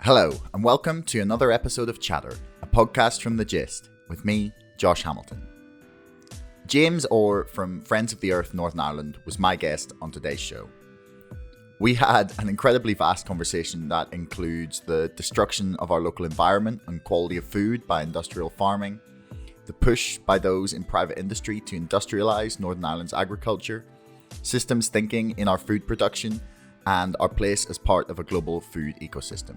Hello, and welcome to another episode of Chatter, a podcast from The Gist, with me, Josh Hamilton. James Orr from Friends of the Earth Northern Ireland was my guest on today's show. We had an incredibly vast conversation that includes the destruction of our local environment and quality of food by industrial farming, the push by those in private industry to industrialise Northern Ireland's agriculture, systems thinking in our food production, and our place as part of a global food ecosystem.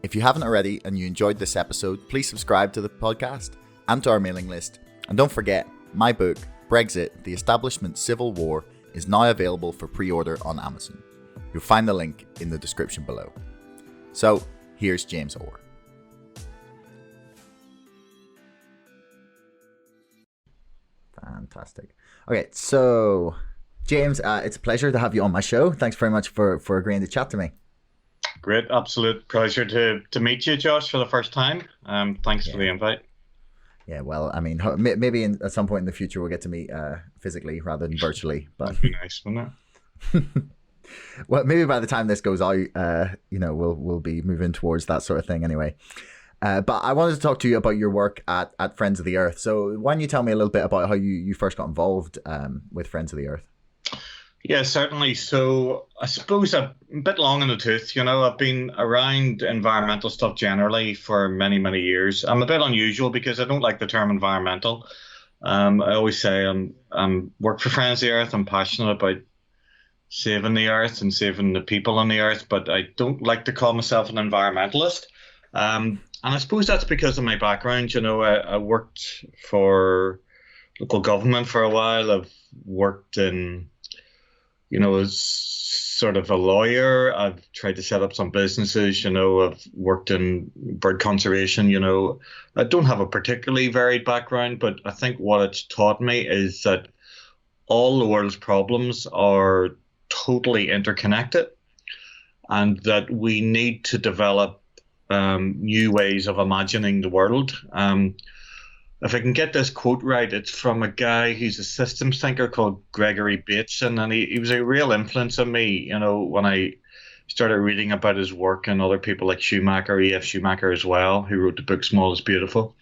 If you haven't already and you enjoyed this episode, please subscribe to the podcast and to our mailing list. And don't forget, my book, Brexit, The Establishment Civil War, is now available for pre-order on Amazon. You'll find the link in the description below. So, here's James Orr. Fantastic. Okay, so James, it's a pleasure to have you on my show. Thanks very much for agreeing to chat to me. Great, absolute pleasure to meet you, Josh, for the first time. Thanks for the invite. Yeah, well, I mean, maybe at some point in the future we'll get to meet physically rather than virtually. But that'd be nice, wouldn't it? Well, maybe by the time this goes out, we'll be moving towards that sort of thing anyway. But I wanted to talk to you about your work at Friends of the Earth. So why don't you tell me a little bit about how you first got involved with Friends of the Earth? Yeah, certainly. So I suppose I'm a bit long in the tooth. I've been around environmental stuff generally for many, many years. I'm a bit unusual because I don't like the term environmental. I always say I'm work for Friends of the Earth. I'm passionate about saving the earth and saving the people on the earth, but I don't like to call myself an environmentalist. And I suppose that's because of my background. I worked for local government for a while. I've worked in as sort of a lawyer. I've tried to set up some businesses, I've worked in bird conservation, I don't have a particularly varied background, but I think what it's taught me is that all the world's problems are totally interconnected and that we need to develop new ways of imagining the world. If I can get this quote right, it's from a guy who's a systems thinker called Gregory Bateson, and he was a real influence on me, when I started reading about his work, and other people like Schumacher, E.F. Schumacher as well, who wrote the book Small is Beautiful.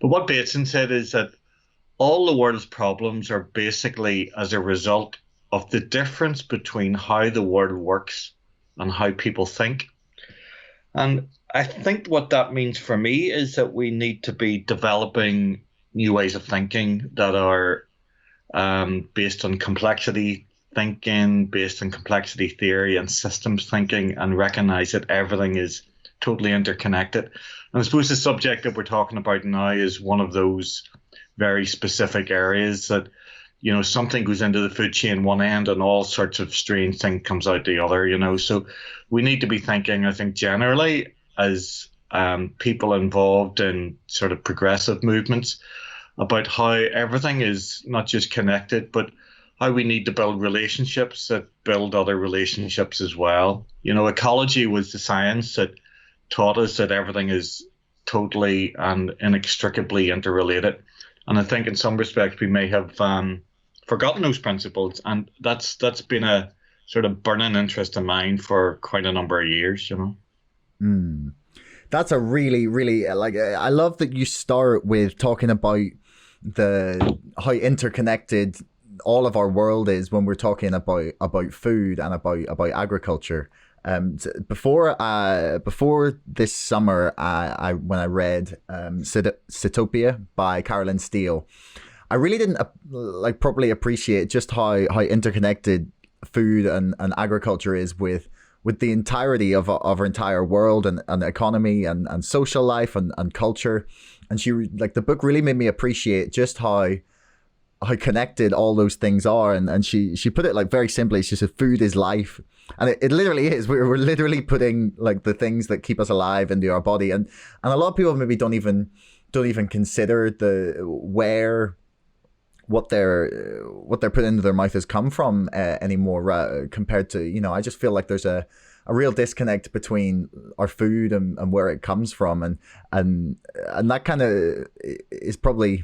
But what Bateson said is that all the world's problems are basically as a result of the difference between how the world works and how people think. And I think what that means for me is that we need to be developing new ways of thinking that are based on complexity thinking, based on complexity theory and systems thinking, and recognize that everything is totally interconnected. And I suppose the subject that we're talking about now is one of those very specific areas that, something goes into the food chain one end and all sorts of strange thing comes out the other, So we need to be thinking, I think, generally as people involved in sort of progressive movements about how everything is not just connected, but how we need to build relationships that build other relationships as well. Ecology was the science that taught us that everything is totally and inextricably interrelated. And I think in some respects we may have forgotten those principles. And that's been a sort of burning interest of mine for quite a number of years, That's a really, really, I love that you start with talking about how interconnected all of our world is when we're talking about food and about agriculture. Before this summer, when I read Citopia by Carolyn Steele, I really didn't properly appreciate just how interconnected food and agriculture is with the entirety of our entire world and economy and social life and culture. And the book really made me appreciate just how connected all those things are. And she put it very simply. She said, food is life. And it literally is. We're literally putting the things that keep us alive into our body. And a lot of people maybe don't even consider what they're putting into their mouth has come from anymore, compared to, I just feel like there's a real disconnect between our food and where it comes from. And that kind of is probably,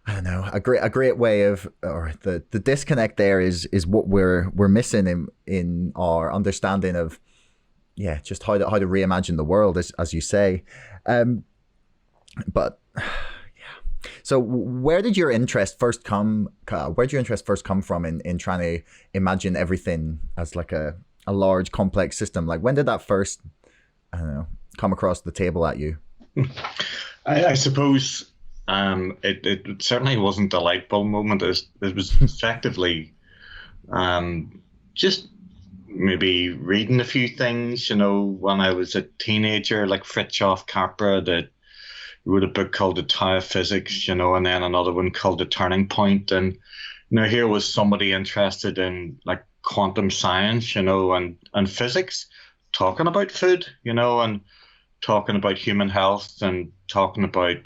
I don't know, a great way of, or the disconnect there is what we're missing in our understanding of yeah, just how to reimagine the world, as you say. Um, but so where did your interest first come? Where did your interest first come from in trying to imagine everything as like a large complex system? Like when did that first, I don't know, come across the table at you? I suppose it certainly wasn't a light bulb moment. It was effectively just maybe reading a few things, when I was a teenager, like Fritjof Capra, that wrote a book called The Tao of Physics, and then another one called The Turning Point. And, here was somebody interested in like quantum science, and physics, talking about food, and talking about human health and talking about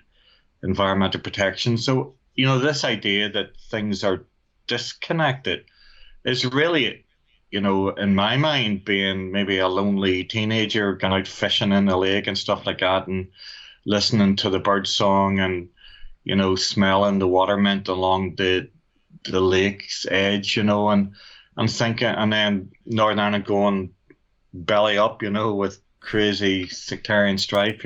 environmental protection. So, this idea that things are disconnected is really, in my mind, being maybe a lonely teenager going out fishing in the lake and stuff like that, and listening to the bird song and, smelling the water mint along the lake's edge, and thinking, and then Northern Ireland going belly up, with crazy sectarian strife,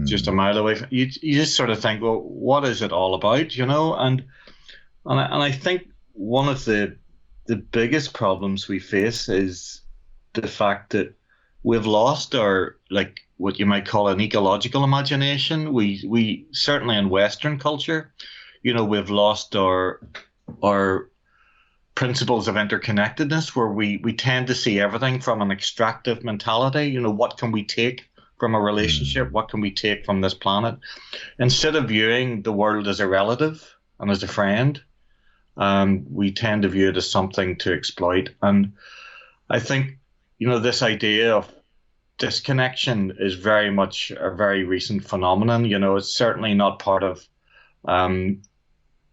just a mile away. You just sort of think, well, what is it all about, and I think one of the biggest problems we face is the fact that we've lost our, like, what you might call an ecological imagination. We certainly in Western culture, we've lost our principles of interconnectedness, where we tend to see everything from an extractive mentality. What can we take from a relationship? What can we take from this planet? Instead of viewing the world as a relative and as a friend, we tend to view it as something to exploit. And I think, this idea of disconnection is very much a very recent phenomenon. It's certainly not part of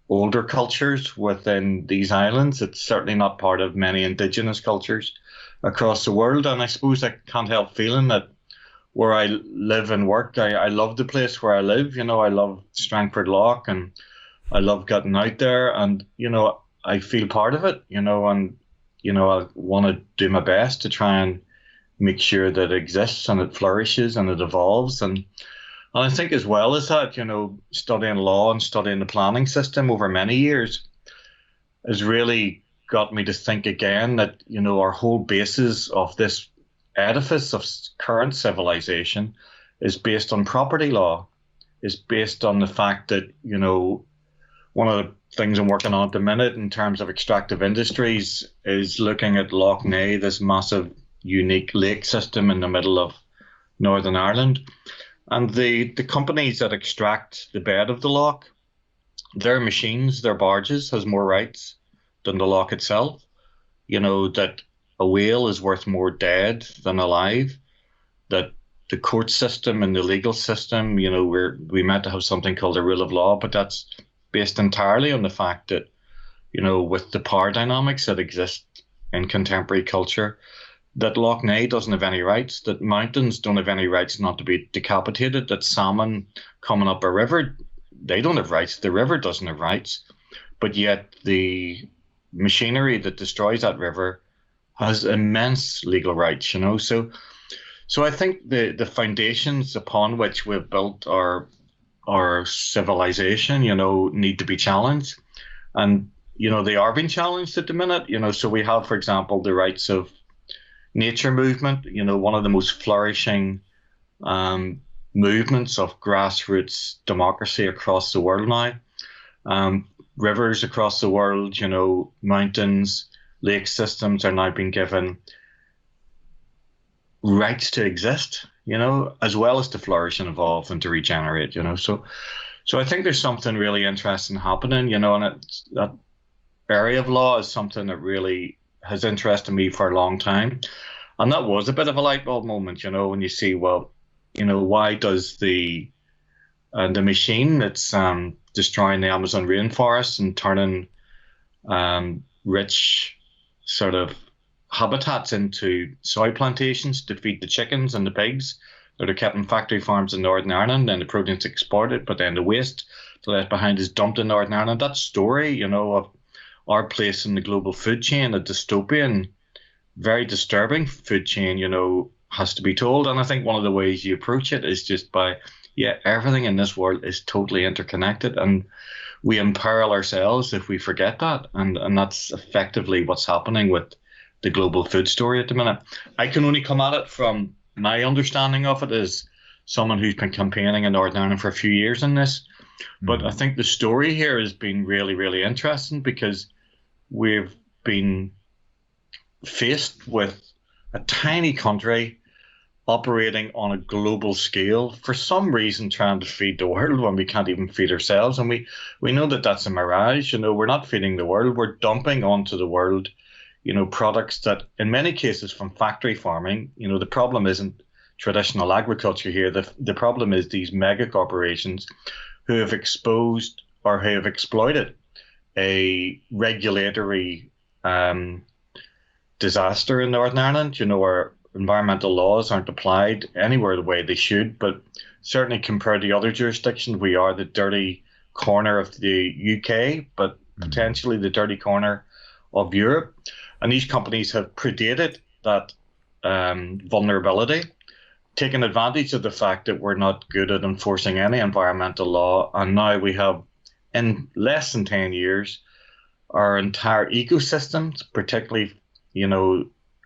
older cultures within these islands. It's certainly not part of many indigenous cultures across the world. And I suppose I can't help feeling that where I live and work, I love the place where I live. I love Strangford Lough, and I love getting out there, and, I feel part of it, and, I want to do my best to try and make sure that it exists and it flourishes and it evolves. And I think as well as that, studying law and studying the planning system over many years has really got me to think again that, our whole basis of this edifice of current civilization is based on property law, is based on the fact that, one of the things I'm working on at the minute in terms of extractive industries is looking at Lough Neagh, this massive, unique lake system in the middle of Northern Ireland. And the companies that extract the bed of the loch, their machines, their barges, has more rights than the loch itself. That a whale is worth more dead than alive, that the court system and the legal system, we meant to have something called a rule of law, but that's based entirely on the fact that, with the power dynamics that exist in contemporary culture, that Lough Neagh doesn't have any rights, that mountains don't have any rights not to be decapitated, that salmon coming up a river, they don't have rights, the river doesn't have rights, but yet the machinery that destroys that river has immense legal rights, So I think the foundations upon which we've built our civilization, need to be challenged. And, they are being challenged at the minute, so we have, for example, the rights of nature movement, one of the most flourishing movements of grassroots democracy across the world now. Rivers across the world, mountains, lake systems are now being given rights to exist, as well as to flourish and evolve and to regenerate, So I think there's something really interesting happening, and that area of law is something that really has interested me for a long time. And that was a bit of a light bulb moment, when you see, well, why does the machine that's destroying the Amazon rainforest and turning rich sort of habitats into soy plantations to feed the chickens and the pigs that are kept in factory farms in Northern Ireland, and the produce exported, but then the waste left behind is dumped in Northern Ireland. That story, of our place in the global food chain, a dystopian very disturbing food chain, has to be told. And I think one of the ways you approach it is just by, yeah, everything in this world is totally interconnected, and we imperil ourselves if we forget that. And that's effectively what's happening with the global food story at the minute. I can only come at it from my understanding of it as someone who's been campaigning in Northern Ireland for a few years in this. But I think the story here has been really, really interesting, because we've been faced with a tiny country operating on a global scale, for some reason trying to feed the world when we can't even feed ourselves. And we know that that's a mirage. We're not feeding the world. We're dumping onto the world, products that in many cases from factory farming. The problem isn't traditional agriculture here. The problem is these mega corporations who have exposed or who have exploited a regulatory disaster in Northern Ireland, where environmental laws aren't applied anywhere the way they should. But certainly compared to other jurisdictions, we are the dirty corner of the UK, but potentially the dirty corner of Europe. And these companies have predated that vulnerability, taken advantage of the fact that we're not good at enforcing any environmental law. And now we have, in less than 10 years, our entire ecosystems, particularly,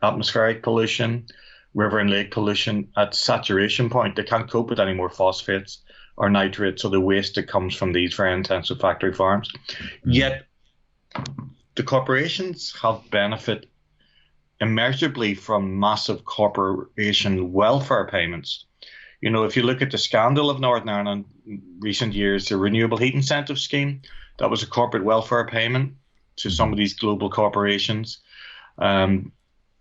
atmospheric pollution, river and lake pollution, at saturation point. They can't cope with any more phosphates or nitrates or the waste that comes from these very intensive factory farms. Yet the corporations have benefit immeasurably from massive corporation welfare payments. If you look at the scandal of Northern Ireland in recent years, the renewable heat incentive scheme, that was a corporate welfare payment to some of these global corporations.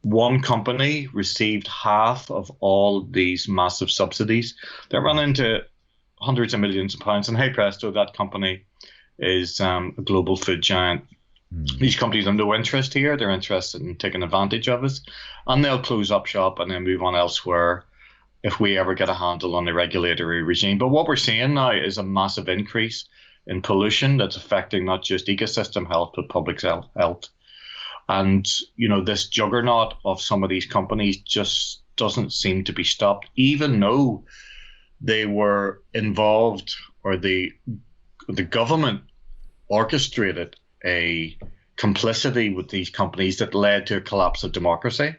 One company received half of all these massive subsidies that run into hundreds of millions of pounds. And hey presto, that company is a global food giant. These companies have no interest here. They're interested in taking advantage of us. And they'll close up shop and then move on elsewhere if we ever get a handle on the regulatory regime. But what we're seeing now is a massive increase in pollution that's affecting not just ecosystem health, but public health. And, this juggernaut of some of these companies just doesn't seem to be stopped, even though they were involved, or the government orchestrated a complicity with these companies that led to a collapse of democracy.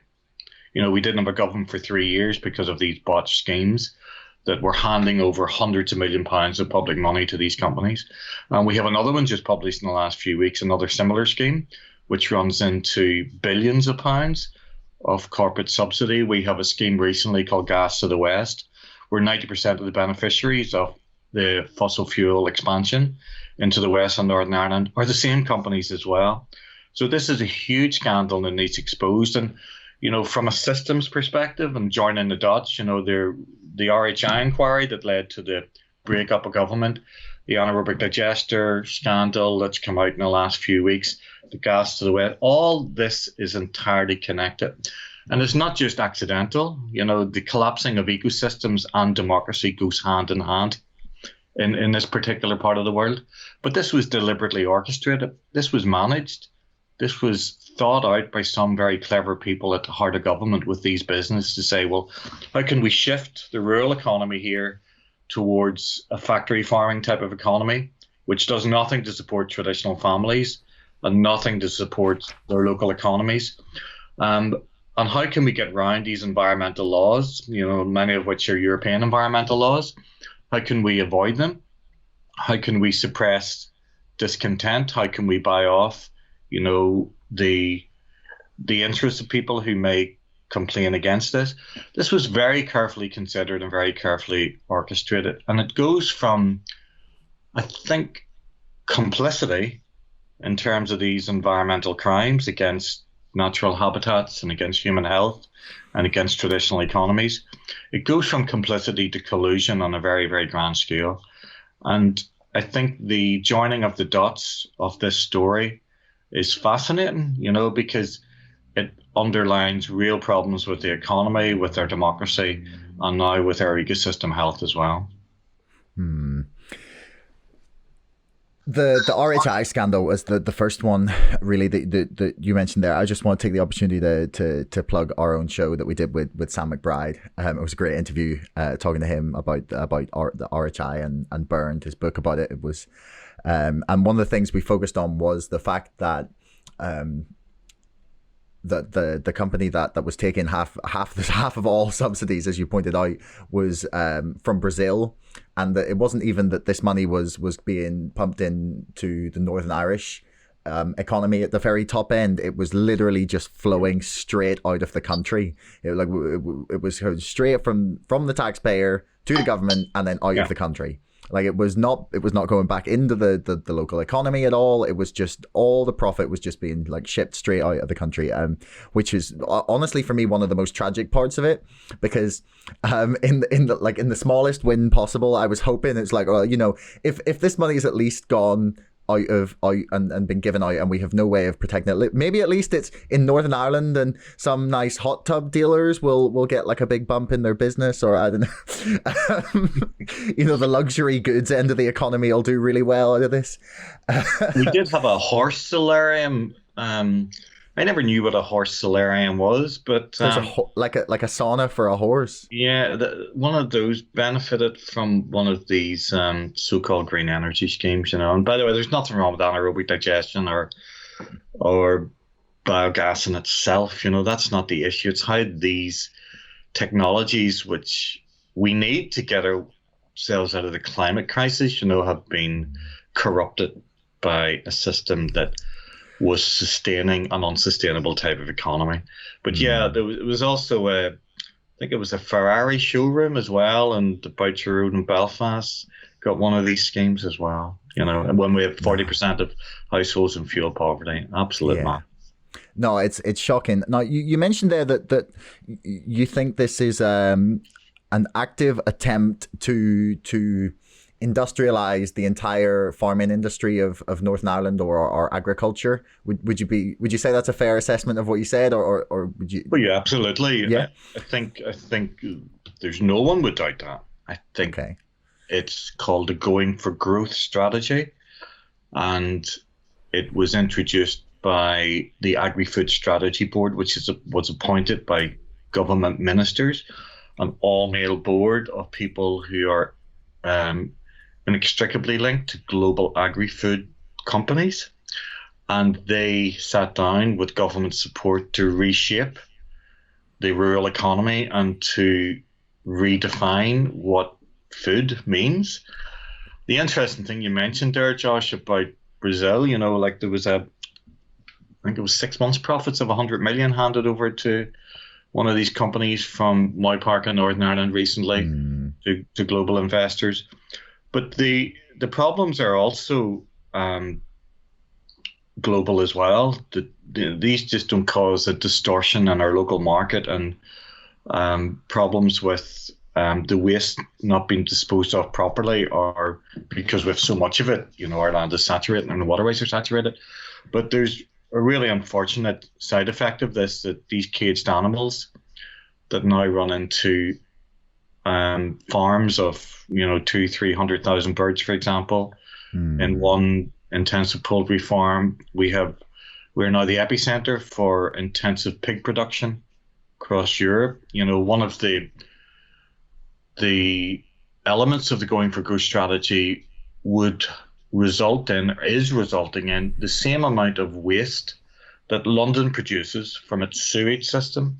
We didn't have a government for 3 years because of these botched schemes that were handing over hundreds of £1 million of public money to these companies. And we have another one just published in the last few weeks, another similar scheme, which runs into billions of pounds of corporate subsidy. We have a scheme recently called Gas to the West, where 90% of the beneficiaries of the fossil fuel expansion into the West and Northern Ireland are the same companies as well. So this is a huge scandal that needs exposed. And, from a systems perspective and joining the dots, the RHI inquiry that led to the breakup of government, the anaerobic digester scandal that's come out in the last few weeks, the Gas to the West, all this is entirely connected. And it's not just accidental. The collapsing of ecosystems and democracy goes hand in hand in this particular part of the world. But this was deliberately orchestrated. This was managed. This was thought out by some very clever people at the heart of government with these businesses to say, well, how can we shift the rural economy here towards a factory farming type of economy, which does nothing to support traditional families and nothing to support their local economies. And how can we get around these environmental laws, many of which are European environmental laws? How can we avoid them? How can we suppress discontent? How can we buy off, the interests of people who may complain against this? This was very carefully considered and very carefully orchestrated. And it goes from, I think, complicity in terms of these environmental crimes against natural habitats and against human health and against traditional economies. It goes from complicity to collusion on a very, very grand scale. And I think the joining of the dots of this story is fascinating, because it underlines real problems with the economy, with our democracy, and now with our ecosystem health as well. The RHI scandal was the first one, really, that you mentioned there. I just want to take the opportunity to plug our own show that we did with Sam McBride. It was a great interview, talking to him about the RHI and Burned, his book about it. It was, and one of the things we focused on was the fact that the company that was taking half of all subsidies, as you pointed out, was from Brazil, and that it wasn't even that this money was being pumped into the Northern Irish economy at the very top end. It was literally just flowing straight out of the country. It was straight from the taxpayer to the government and then out of the country. Like it was not going back into the local economy at all. It was just all the profit was just being like shipped straight out of the country, which is honestly for me one of the most tragic parts of it, because in the smallest win possible, I was hoping it's like, well, if this money is at least gone out and been given out and we have no way of protecting it, maybe at least it's in Northern Ireland and some nice hot tub dealers will get like a big bump in their business, or I don't know. The luxury goods end of the economy will do really well out of this. We did have a horse solarium. I never knew what a horse solarium was, but like a sauna for a horse. Yeah, one of those benefited from one of these so-called green energy schemes, And by the way, there's nothing wrong with anaerobic digestion or biogas in itself. That's not the issue. It's how these technologies, which we need to get ourselves out of the climate crisis, have been corrupted by a system that was sustaining an unsustainable type of economy. But it was also I think it was a Ferrari showroom as well, and the Boucher Road in Belfast got one of these schemes as well. And when we have 40% of households in fuel poverty, absolute man. No, it's shocking. Now you mentioned there that you think this is an active attempt to industrialize the entire farming industry of Northern Ireland or agriculture. Would you say that's a fair assessment of what you said, or would you? Well, yeah, absolutely. Yeah, I think there's no one would doubt that. I think it's called the Going for Growth strategy, and it was introduced by the Agri-Food Strategy Board, which was appointed by government ministers, an all-male board of people who are inextricably linked to global agri-food companies, and they sat down with government support to reshape the rural economy and to redefine what food means. The interesting thing you mentioned there, Josh, about Brazil, there was I think it was 6 months profits of 100 million handed over to one of these companies from Moy Park in Northern Ireland recently to global investors. But the problems are also global as well. These just don't cause a distortion in our local market and problems with the waste not being disposed of properly, or because we have so much of it, our land is saturated and the waterways are saturated. But there's a really unfortunate side effect of this, that these caged animals that now run into farms of 200,000-300,000 birds, for example, in one intensive poultry farm. We're now the epicenter for intensive pig production across Europe. One of the elements of the Going for Growth strategy is resulting in the same amount of waste that London produces from its sewage system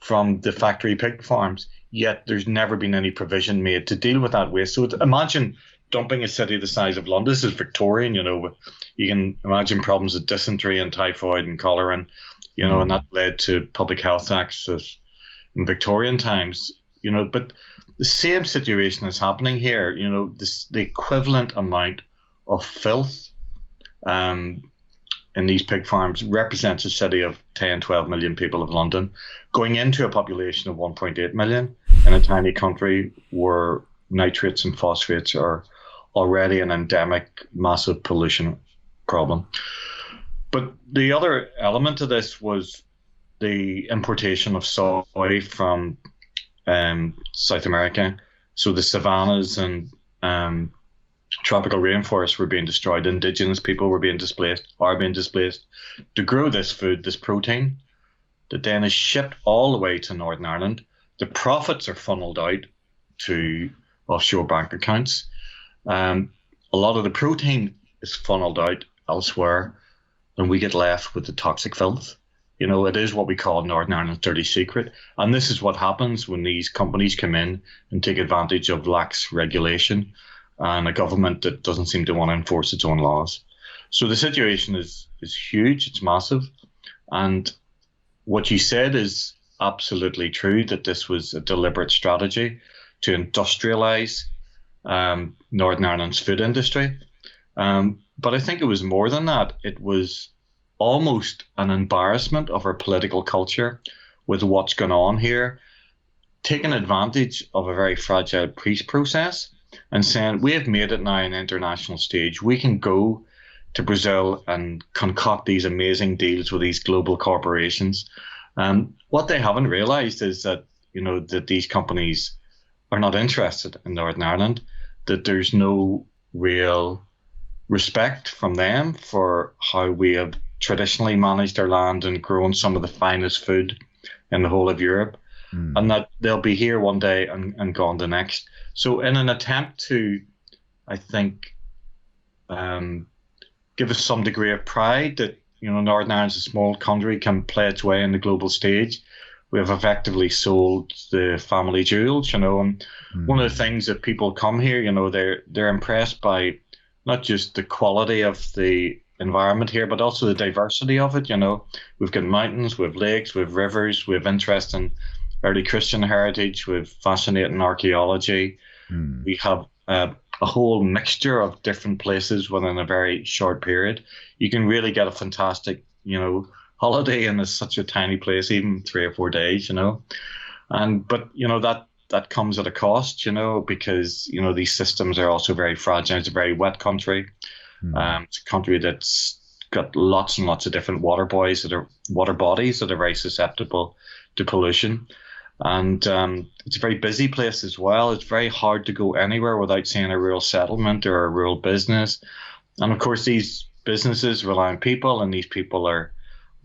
from the factory pig farms, yet there's never been any provision made to deal with that waste. So imagine dumping a city the size of London. This is Victorian, you can imagine problems of dysentery and typhoid and cholera, and and that led to public health acts in Victorian times. But the same situation is happening here. The equivalent amount of filth in these pig farms represents a city of 10-12 million people of London, going into a population of 1.8 million in a tiny country where nitrates and phosphates are already an endemic massive pollution problem. But the other element of this was the importation of soy from South America. So the savannas and Tropical rainforests were being destroyed. Indigenous people were being displaced, are being displaced to grow this food, this protein, that then is shipped all the way to Northern Ireland. The profits are funneled out to offshore bank accounts. A lot of the protein is funneled out elsewhere, and we get left with the toxic filth. It is what we call Northern Ireland's dirty secret. And this is what happens when these companies come in and take advantage of lax regulation and a government that doesn't seem to want to enforce its own laws. So the situation is huge, it's massive. And what you said is absolutely true, that this was a deliberate strategy to industrialise Northern Ireland's food industry. But I think it was more than that. It was almost an embarrassment of our political culture with what's going on here, taking advantage of a very fragile peace process and saying, we have made it now on an international stage. We can go to Brazil and concoct these amazing deals with these global corporations. What they haven't realised is that, that these companies are not interested in Northern Ireland, that there's no real respect from them for how we have traditionally managed our land and grown some of the finest food in the whole of Europe, and that they'll be here one day and gone the next. So in an attempt to, I think, give us some degree of pride that, Northern Ireland's a small country, can play its way in the global stage, we have effectively sold the family jewels, and one of the things that people come here, they're impressed by not just the quality of the environment here, but also the diversity of it. We've got mountains, we've lakes, we've rivers, we've interest in early Christian heritage, we've fascinating archaeology. We have a whole mixture of different places within a very short period. You can really get a fantastic, holiday in such a tiny place, even 3 or 4 days, but that comes at a cost, because because these systems are also very fragile. It's a very wet country. It's a country that's got lots and lots of different water bodies that are very susceptible to pollution. And it's a very busy place as well. It's very hard to go anywhere without seeing a rural settlement or a rural business. And of course, these businesses rely on people, and these people are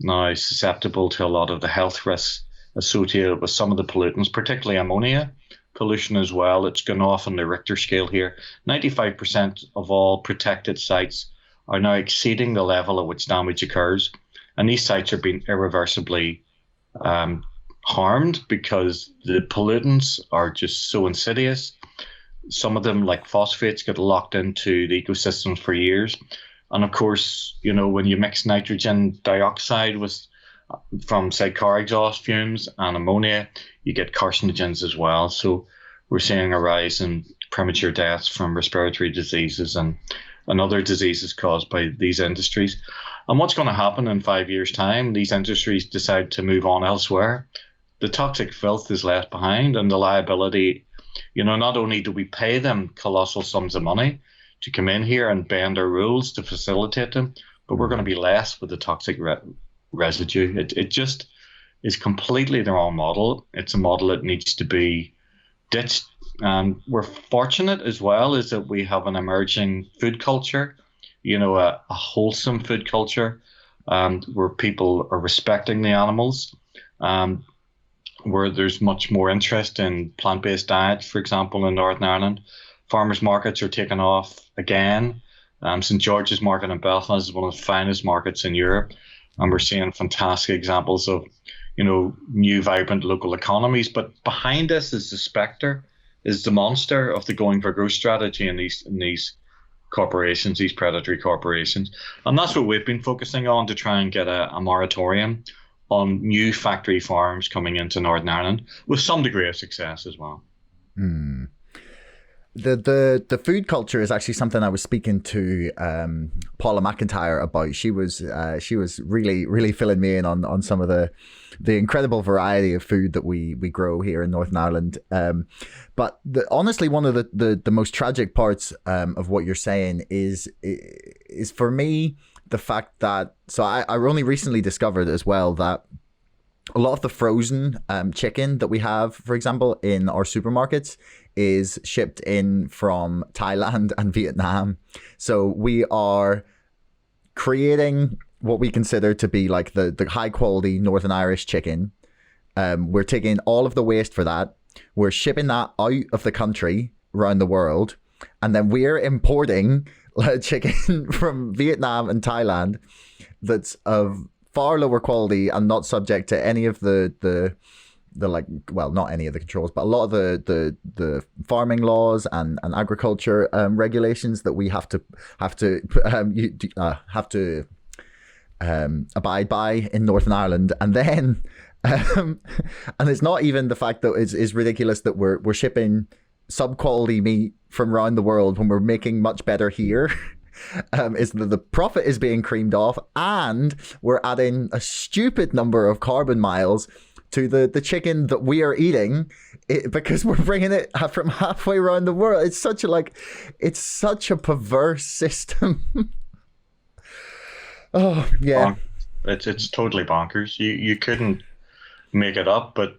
now susceptible to a lot of the health risks associated with some of the pollutants, particularly ammonia pollution as well. It's gone off on the Richter scale here. 95% of all protected sites are now exceeding the level at which damage occurs. And these sites are being irreversibly harmed because the pollutants are just so insidious. Some of them, like phosphates, get locked into the ecosystems for years. And of course, when you mix nitrogen dioxide from, say, car exhaust fumes and ammonia, you get carcinogens as well. So we're seeing a rise in premature deaths from respiratory diseases and other diseases caused by these industries. And what's going to happen in 5 years' time? These industries decide to move on elsewhere. The toxic filth is left behind, and the liability, not only do we pay them colossal sums of money to come in here and bend our rules to facilitate them, but we're going to be left with the toxic residue. It just is completely the wrong model. It's a model that needs to be ditched. And we're fortunate as well is that we have an emerging food culture, a wholesome food culture, where people are respecting the animals, where there's much more interest in plant-based diets, for example, in Northern Ireland. Farmers markets are taking off again. St. George's Market in Belfast is one of the finest markets in Europe. And we're seeing fantastic examples of, new vibrant local economies. But behind us is the spectre, is the monster of the going for growth strategy in these corporations, these predatory corporations. And that's what we've been focusing on, to try and get a moratorium on new factory farms coming into Northern Ireland, with some degree of success as well. The food culture is actually something I was speaking to Paula McIntyre about. She was really filling me in on some of the incredible variety of food that we grow here in Northern Ireland. But honestly, one of the most tragic parts of what you're saying is for me the fact that, so I only recently discovered as well that a lot of the frozen chicken that we have, for example, in our supermarkets is shipped in from Thailand and Vietnam. So we are creating what we consider to be like the high quality Northern Irish chicken. We're taking all of the waste for that. We're shipping that out of the country around the world. And then we're importing chicken from Vietnam and Thailand that's of far lower quality and not subject to any of the like, well, not any of the controls, but a lot of the farming laws and agriculture regulations that we have to abide by in Northern Ireland. And then and it's not even the fact that it's ridiculous that we're shipping sub-quality meat from around the world when we're making much better here. Is that the profit is being creamed off, and we're adding a stupid number of carbon miles to the chicken that we are eating because we're bringing it from halfway around the world. It's such a perverse system. Oh yeah, it's totally bonkers. You couldn't make it up, but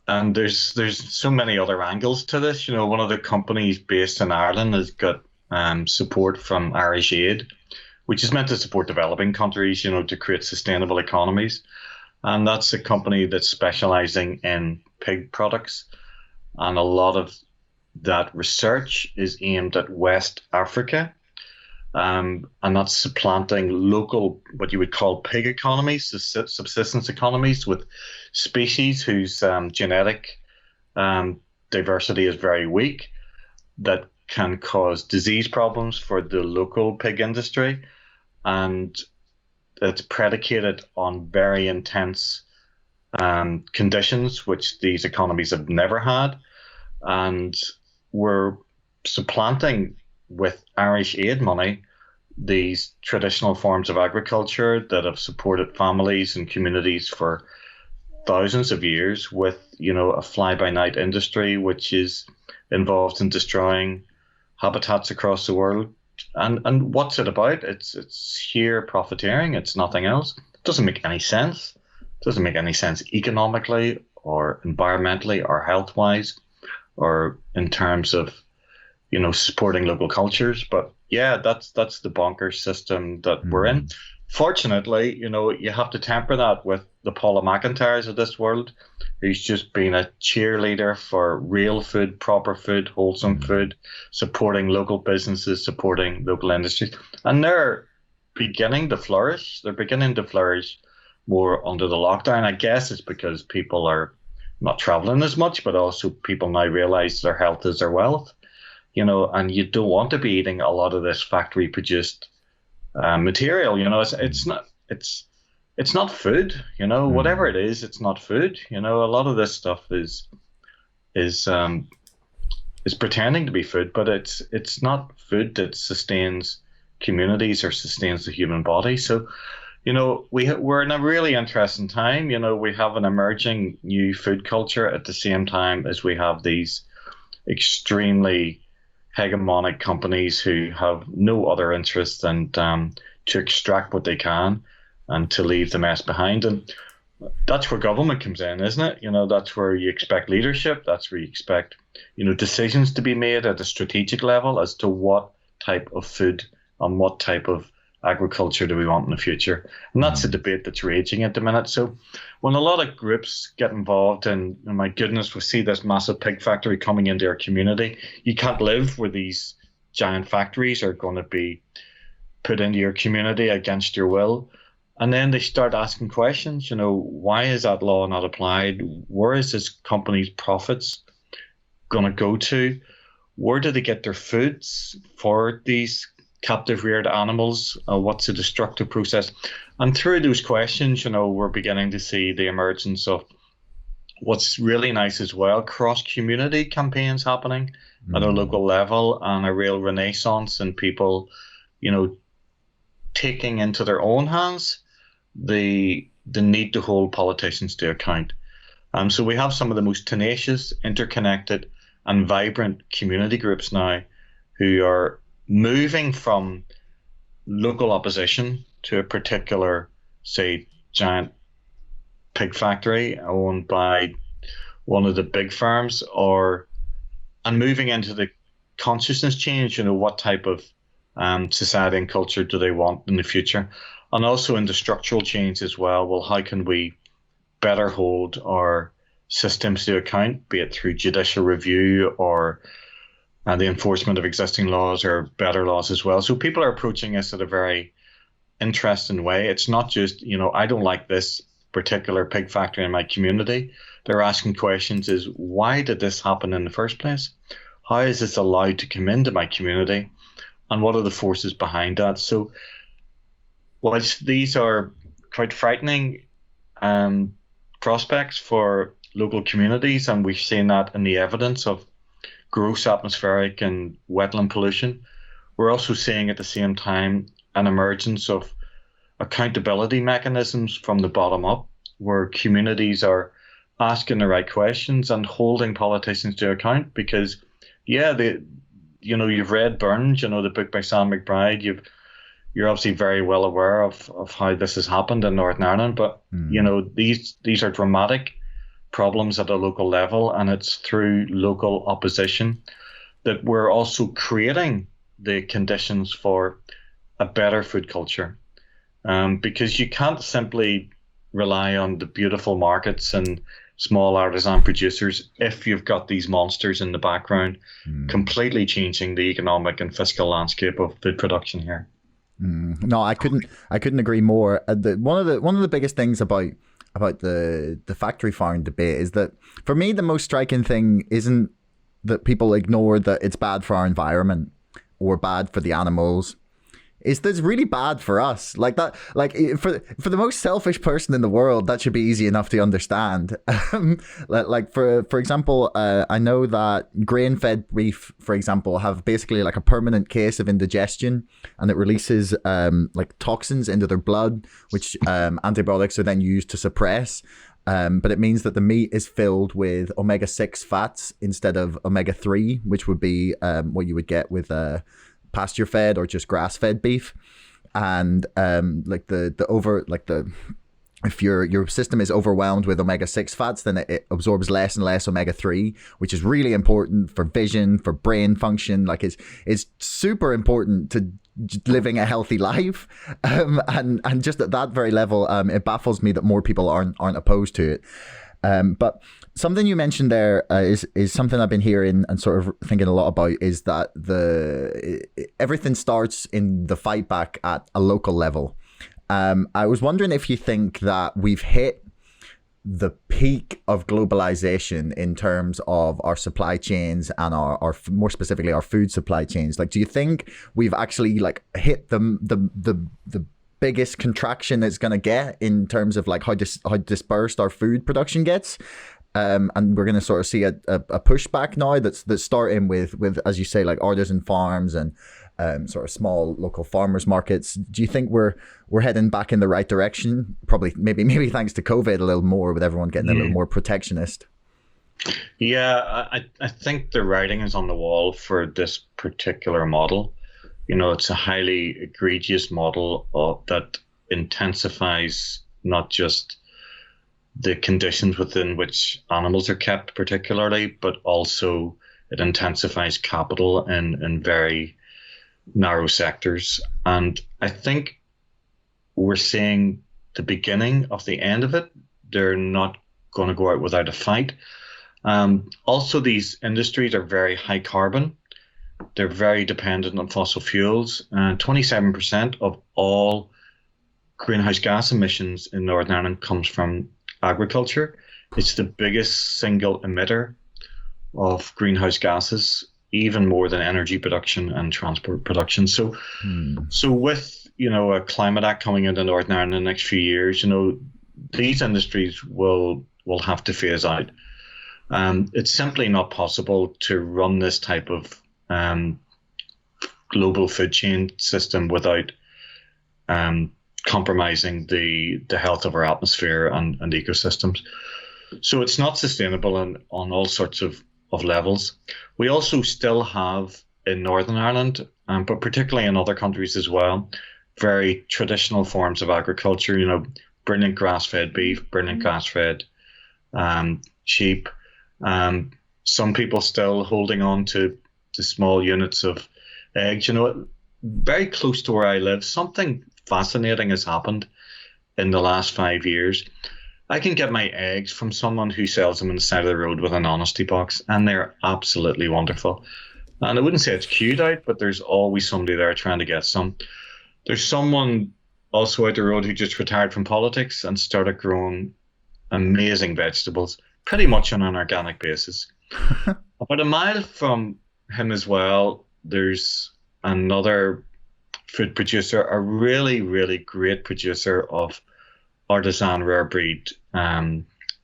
and there's so many other angles to this. One of the companies based in Ireland has got support from Irish Aid, which is meant to support developing countries, to create sustainable economies. And that's a company that's specializing in pig products. And a lot of that research is aimed at West Africa. And that's supplanting local, what you would call pig economies, subsistence economies with species whose genetic diversity is very weak, that can cause disease problems for the local pig industry. And it's predicated on very intense conditions, which these economies have never had. And we're supplanting with Irish Aid money these traditional forms of agriculture that have supported families and communities for thousands of years with, a fly-by-night industry, which is involved in destroying habitats across the world. And what's it about? It's sheer profiteering. It's nothing else. It doesn't make any sense. It doesn't make any sense economically or environmentally or health-wise or in terms of, supporting local cultures. But yeah, that's the bonkers system that we're in. Fortunately, you have to temper that with the Paula McIntyres of this world, who's just been a cheerleader for real food, proper food, wholesome food, supporting local businesses, supporting local industries. And they're beginning to flourish. They're beginning to flourish more under the lockdown. I guess it's because people are not traveling as much, but also people now realize their health is their wealth, and you don't want to be eating a lot of this factory produced material. It's not food, whatever it is, it's not food. A lot of this stuff is pretending to be food, but it's not food that sustains communities or sustains the human body. So, we're in a really interesting time. We have an emerging new food culture at the same time as we have these extremely hegemonic companies who have no other interest than to extract what they can and to leave the mess behind. And that's where government comes in, isn't it? That's where you expect leadership. That's where you expect, decisions to be made at a strategic level as to what type of food and what type of agriculture do we want in the future. And that's a debate that's raging at the minute. So when a lot of groups get involved and my goodness, we see this massive pig factory coming into our community, you can't live where these giant factories are going to be put into your community against your will. And then they start asking questions, why is that law not applied? Where is this company's profits going to go to? Where do they get their foods for these captive reared animals? What's the destructive process? And through those questions, we're beginning to see the emergence of what's really nice as well, cross-community campaigns happening at a local level, and a real renaissance in people, taking into their own hands the need to hold politicians to account. So we have some of the most tenacious, interconnected, and vibrant community groups now who are moving from local opposition to a particular, say, giant pig factory owned by one of the big farms, and moving into the consciousness change, what type of society and culture do they want in the future? And also in the structural change as well. Well, how can we better hold our systems to account, be it through judicial review or the enforcement of existing laws or better laws as well? So people are approaching this in a very interesting way. It's not just, I don't like this particular pig factory in my community. They're asking questions is, why did this happen in the first place? How is this allowed to come into my community? And what are the forces behind that? So whilst these are quite frightening prospects for local communities, and we've seen that in the evidence of gross atmospheric and wetland pollution, we're also seeing at the same time an emergence of accountability mechanisms from the bottom up, where communities are asking the right questions and holding politicians to account. Because, you've read Burns, the book by Sam McBride. You're obviously very well aware of how this has happened in Northern Ireland, but these are dramatic problems at a local level, and it's through local opposition that we're also creating the conditions for a better food culture. Because you can't simply rely on the beautiful markets and small artisan producers if you've got these monsters in the background completely changing the economic and fiscal landscape of food production here. No, I couldn't agree more. One of the biggest things about the factory farm debate is that, for me, the most striking thing isn't that people ignore that it's bad for our environment or bad for the animals. Is that it's really bad for us. Like that, like for the most selfish person in the world, that should be easy enough to understand. Like for example, I know that grain-fed beef, for example, have basically like a permanent case of indigestion, and it releases like toxins into their blood, which antibiotics are then used to suppress. But it means that the meat is filled with omega-6 fats instead of omega-3, which would be what you would get with pasture fed or just grass fed beef. And if your system is overwhelmed with omega-6 fats, then it absorbs less and less omega-3, which is really important for vision, for brain function. Like it's super important to living a healthy life. And just at that very level, it baffles me that more people aren't opposed to it. But something you mentioned there is something I've been hearing and sort of thinking a lot about, is that everything starts in the fight back at a local level. I was wondering if you think that we've hit the peak of globalization in terms of our supply chains and our more specifically our food supply chains. Like, do you think we've actually like hit the biggest contraction it's going to get in terms of like how dispersed our food production gets? And we're going to sort of see a pushback now that's starting with, as you say, like artisan farms and sort of small local farmers markets. Do you think we're heading back in the right direction? Probably, maybe thanks to COVID a little more, with everyone getting a little more protectionist. Yeah, I think the writing is on the wall for this particular model. It's a highly egregious model that intensifies not just the conditions within which animals are kept particularly, but also it intensifies capital in very narrow sectors. And I think we're seeing the beginning of the end of it. They're not going to go out without a fight. Also, these industries are very high carbon. They're very dependent on fossil fuels. 27% of all greenhouse gas emissions in Northern Ireland comes from agriculture. It's the biggest single emitter of greenhouse gases, even more than energy production and transport production. So with a climate act coming into Northern Ireland in the next few years, these industries will have to phase out. It's simply not possible to run this type of global food chain system without compromising the health of our atmosphere and ecosystems. So it's not sustainable on all sorts of levels. We also still have in Northern Ireland, but particularly in other countries as well, very traditional forms of agriculture, brilliant grass-fed beef, brilliant grass-fed sheep, Some people still holding on to small units of eggs. Very close to where I live, something fascinating has happened in the last 5 years. I can get my eggs from someone who sells them on the side of the road with an honesty box, and they're absolutely wonderful. And I wouldn't say it's queued out, but there's always somebody there trying to get some. There's someone also out the road who just retired from politics and started growing amazing vegetables, pretty much on an organic basis. About a mile from him as well, there's another food producer, a really, really great producer of artisan rare breed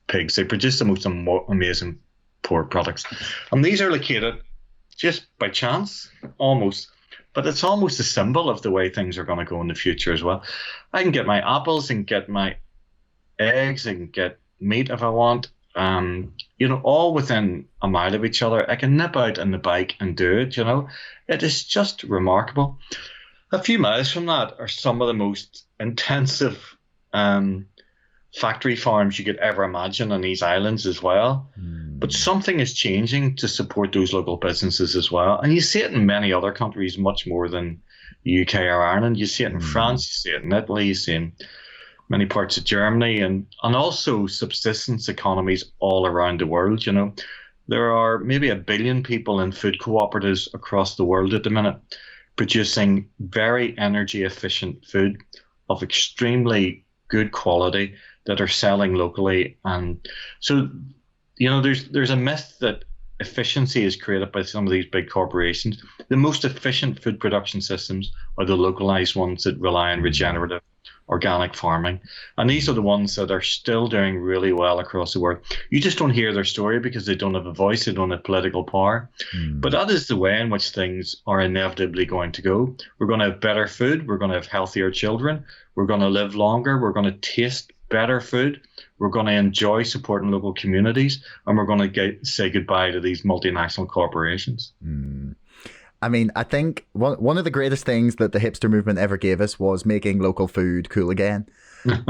pigs. They produce the most amazing pork products. And these are located just by chance, almost. But it's almost a symbol of the way things are going to go in the future as well. I can get my apples and get my eggs and get meat if I want, all within a mile of each other. I can nip out on the bike and do it, It is just remarkable. A few miles from that are some of the most intensive factory farms you could ever imagine on these islands as well. But something is changing to support those local businesses as well. And you see it in many other countries much more than the UK or Ireland. You see it in France, you see it in Italy, you see it in many parts of Germany, and also subsistence economies all around the world. There are maybe 1 billion people in food cooperatives across the world at the minute, producing very energy efficient food of extremely good quality that are selling locally. And so, there's a myth that efficiency is created by some of these big corporations. The most efficient food production systems are the localized ones that rely on regenerative organic farming. And these are the ones that are still doing really well across the world. You just don't hear their story because they don't have a voice, they don't have political power. But that is the way in which things are inevitably going to go. We're going to have better food, we're going to have healthier children, we're going to live longer, we're going to taste better food, we're going to enjoy supporting local communities, and we're going to say goodbye to these multinational corporations. I mean, I think one of the greatest things that the hipster movement ever gave us was making local food cool again. But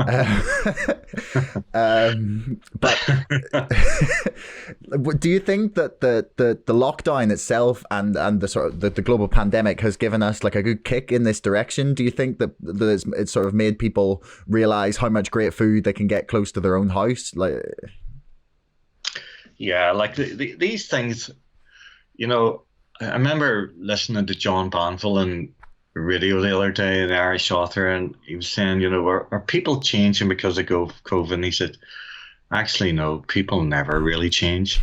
do you think that the lockdown itself and the sort of the global pandemic has given us like a good kick in this direction? Do you think that it's sort of made people realize how much great food they can get close to their own house? Yeah, like these things, I remember listening to John Banville on radio the other day, the Irish author, and he was saying, are people changing because of COVID? And he said, actually, no, people never really change.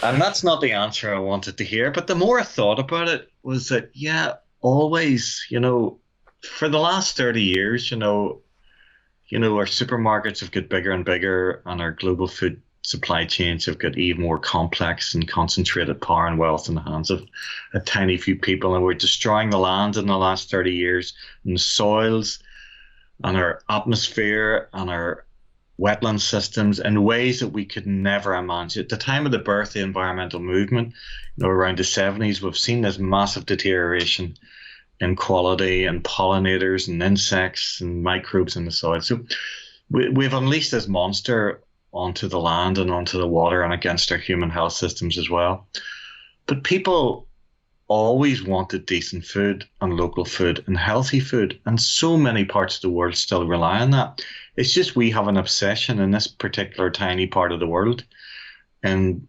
And that's not the answer I wanted to hear. But the more I thought about it was that, yeah, always, for the last 30 years, our supermarkets have got bigger and bigger, and our global food supply chains have got even more complex and concentrated power and wealth in the hands of a tiny few people. And we're destroying the land in the last 30 years, and the soils and our atmosphere and our wetland systems in ways that we could never imagine. At the time of the birth of the environmental movement, around the 70s, we've seen this massive deterioration in quality and pollinators and insects and microbes in the soil. So we've unleashed this monster onto the land and onto the water and against our human health systems as well. But people always wanted decent food and local food and healthy food, and so many parts of the world still rely on that. It's just we have an obsession in this particular tiny part of the world, and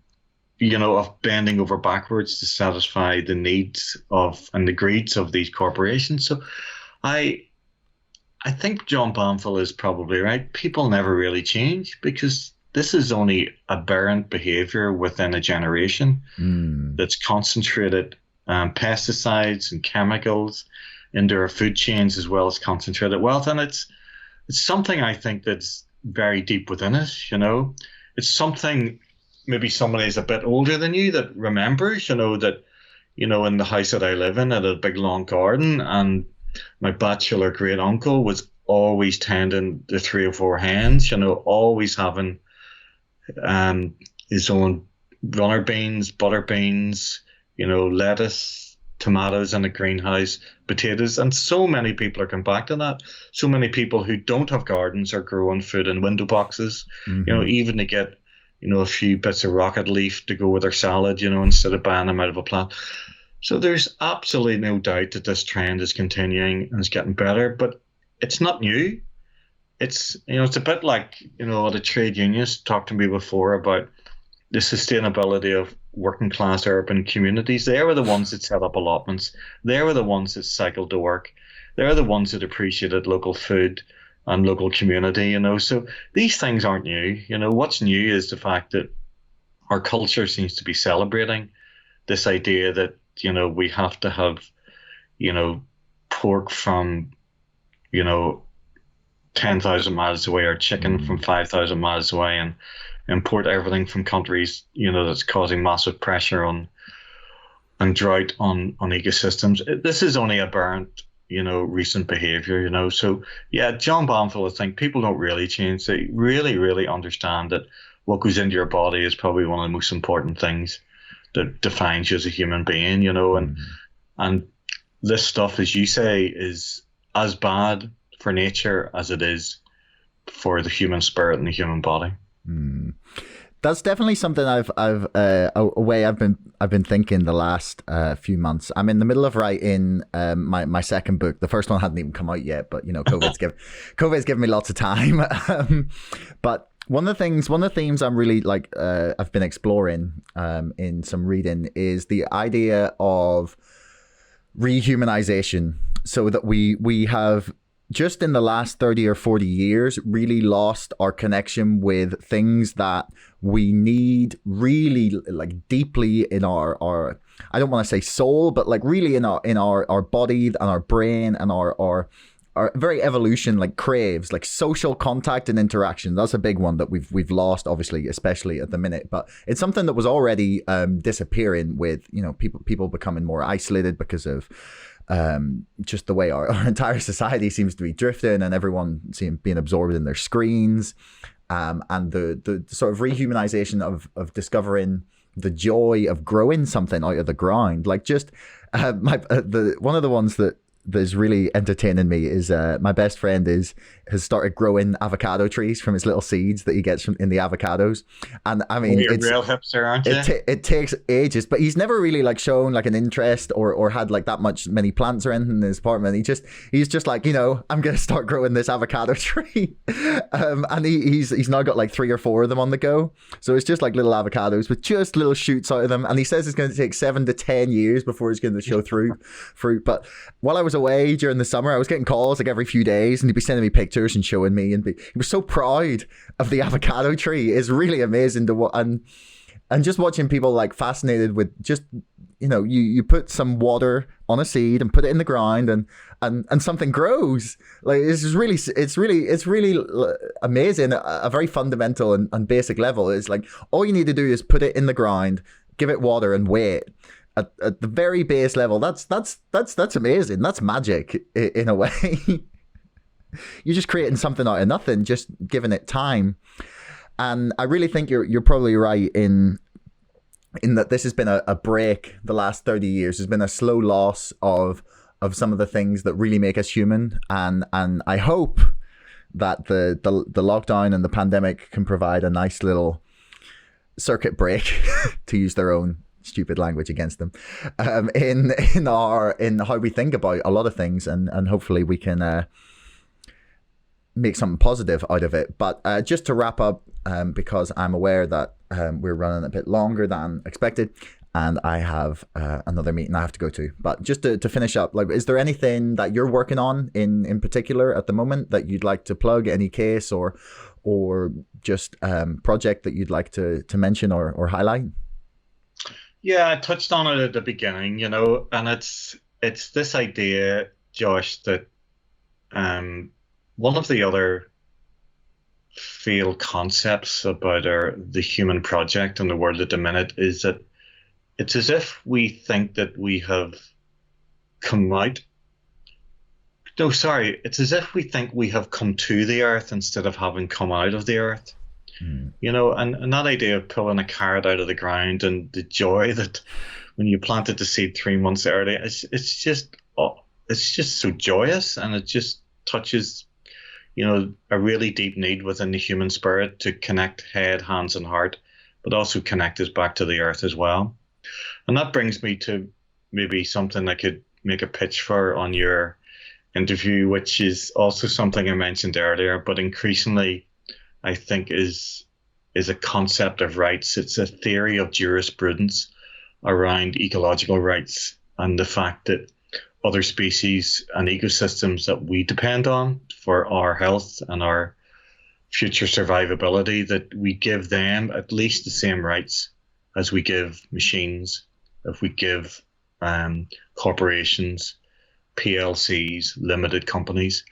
of bending over backwards to satisfy the needs of and the greeds of these corporations. So I think John Banville is probably right. People never really change because this is only aberrant behavior within a generation that's concentrated pesticides and chemicals into our food chains, as well as concentrated wealth. And it's something I think that's very deep within us. It's something maybe somebody is a bit older than you that remembers, that, in the house that I live in, I had a big long garden, and my bachelor great uncle was always tending the 3 or 4 hens, always having his own runner beans, butter beans, lettuce, tomatoes in a greenhouse, potatoes. And so many people are coming back to that. So many people who don't have gardens are growing food in window boxes, even to get a few bits of rocket leaf to go with their salad, instead of buying them out of a plant. So there's absolutely no doubt that this trend is continuing and is getting better, but it's not new. It's a bit like, the trade unions talked to me before about the sustainability of working class urban communities. They were the ones that set up allotments. They were the ones that cycled to work. They're the ones that appreciated local food and local community, So these things aren't new. What's new is the fact that our culture seems to be celebrating this idea that, we have to have, pork from, 10,000 miles away or chicken from 5,000 miles away and import everything from countries, that's causing massive pressure on and drought on ecosystems. This is only aberrant, recent behavior, So, yeah, John Banfield, I think people don't really change. They really, really understand that what goes into your body is probably one of the most important things that defines you as a human being, and this stuff, as you say, is as bad for nature as it is for the human spirit and the human body. That's definitely something I've been thinking the last few months. I'm in the middle of writing my second book. The first one hadn't even come out yet, but COVID's given me lots of time. But one of the themes I'm really I've been exploring in some reading is the idea of rehumanization, so that we have just in the last 30 or 40 years really lost our connection with things that we need really deeply in our I don't want to say soul, but really in our body and our brain and our very evolution craves, social contact and interaction. That's a big one that we've lost, obviously, especially at the minute, but it's something that was already disappearing with people becoming more isolated because of just the way our entire society seems to be drifting and everyone being absorbed in their screens, and the sort of rehumanization of discovering the joy of growing something out of the ground. One of the ones that is really entertaining me is my best friend has started growing avocado trees from his little seeds that he gets in the avocados, and I mean, you're a real hipster, aren't you? It takes ages, but he's never really shown an interest or had that many plants or anything in his apartment. He's just I'm gonna start growing this avocado tree, and he's now got 3 or 4 of them on the go. So it's just little avocados with just little shoots out of them, and he says it's going to take 7 to 10 years before he's going to show through fruit. But while I was away during the summer, I was getting calls every few days, and he'd be sending me pictures and showing me, and he was so proud of the avocado tree. It's really amazing to watch, and just watching people fascinated with just you put some water on a seed and put it in the ground and something grows. It's really amazing. A very fundamental and basic level is all you need to do is put it in the ground, give it water, and wait. At the very base level, that's amazing. That's magic in a way. You're just creating something out of nothing, just giving it time. And I really think you're probably right in that this has been a break. The last 30 years has been a slow loss of some of the things that really make us human. And I hope that the lockdown and the pandemic can provide a nice little circuit break, to use their own stupid language against them, in how we think about a lot of things, and hopefully we can make something positive out of it. But just to wrap up, because I'm aware that we're running a bit longer than expected, and I have another meeting I have to go to. But just to finish up, is there anything that you're working on in particular at the moment that you'd like to plug? Any case or just project that you'd like to mention or highlight? Yeah, I touched on it at the beginning, and it's this idea, Josh, that one of the other failed concepts about the human project and the world at the minute is that it's as if we think that we have come out. No, sorry, it's as if we think we have come to the earth instead of having come out of the earth. And that idea of pulling a carrot out of the ground and the joy that when you planted the seed 3 months earlier, it's just so joyous, and it just touches a really deep need within the human spirit to connect head, hands, and heart, but also connect us back to the earth as well. And that brings me to maybe something I could make a pitch for on your interview, which is also something I mentioned earlier, but increasingly I think is a concept of rights. It's a theory of jurisprudence around ecological rights and the fact that other species and ecosystems that we depend on for our health and our future survivability, that we give them at least the same rights as we give machines, if we give corporations, PLCs, limited companies.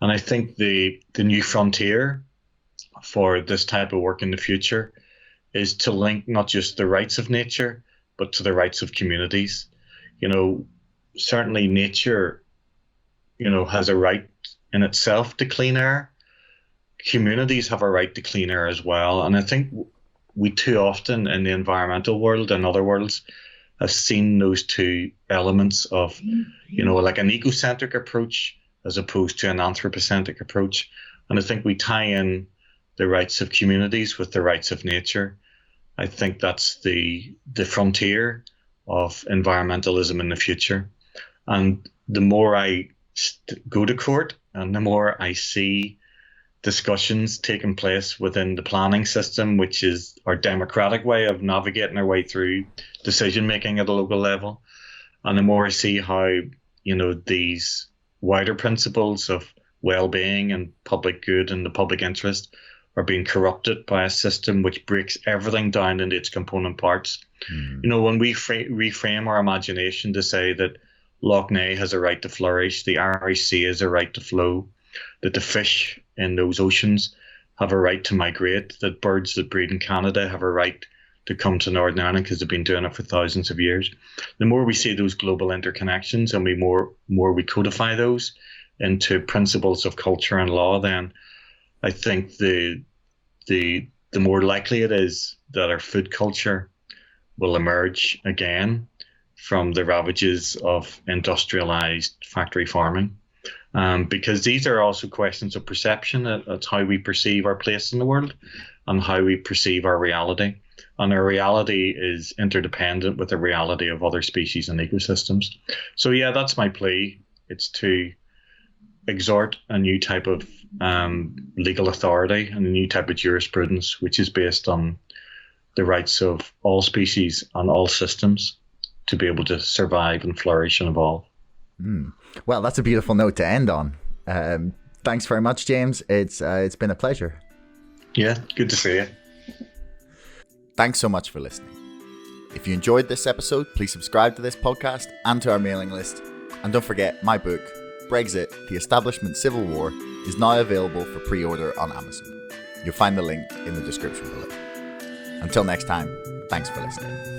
And I think the new frontier for this type of work in the future is to link not just the rights of nature, but to the rights of communities. Certainly nature, has a right in itself to clean air. Communities have a right to clean air as well. And I think we too often in the environmental world and other worlds have seen those two elements of, like an ecocentric approach as opposed to an anthropocentric approach. And I think we tie in the rights of communities with the rights of nature. I think that's the frontier of environmentalism in the future. And the more I go to court and the more I see discussions taking place within the planning system, which is our democratic way of navigating our way through decision making at a local level, and the more I see how, these wider principles of well-being and public good and the public interest are being corrupted by a system which breaks everything down into its component parts. When we reframe our imagination to say that Lough Neagh has a right to flourish, the Irish Sea has a right to flow, that the fish in those oceans have a right to migrate, that birds that breed in Canada have a right to come to Northern Ireland because they've been doing it for thousands of years. The more we see those global interconnections and more we codify those into principles of culture and law, then I think the more likely it is that our food culture will emerge again from the ravages of industrialized factory farming. Because these are also questions of perception. It's how we perceive our place in the world and how we perceive our reality. And our reality is interdependent with the reality of other species and ecosystems. So yeah, that's my plea. It's to exhort a new type of legal authority and a new type of jurisprudence, which is based on the rights of all species and all systems to be able to survive and flourish and evolve. Well, that's a beautiful note to end on. Thanks very much, James. It's been a pleasure. Yeah, good to see you. Thanks so much for listening. If you enjoyed this episode, please subscribe to this podcast and to our mailing list. And don't forget, my book, Brexit, The Establishment Civil War, is now available for pre-order on Amazon. You'll find the link in the description below. Until next time, thanks for listening.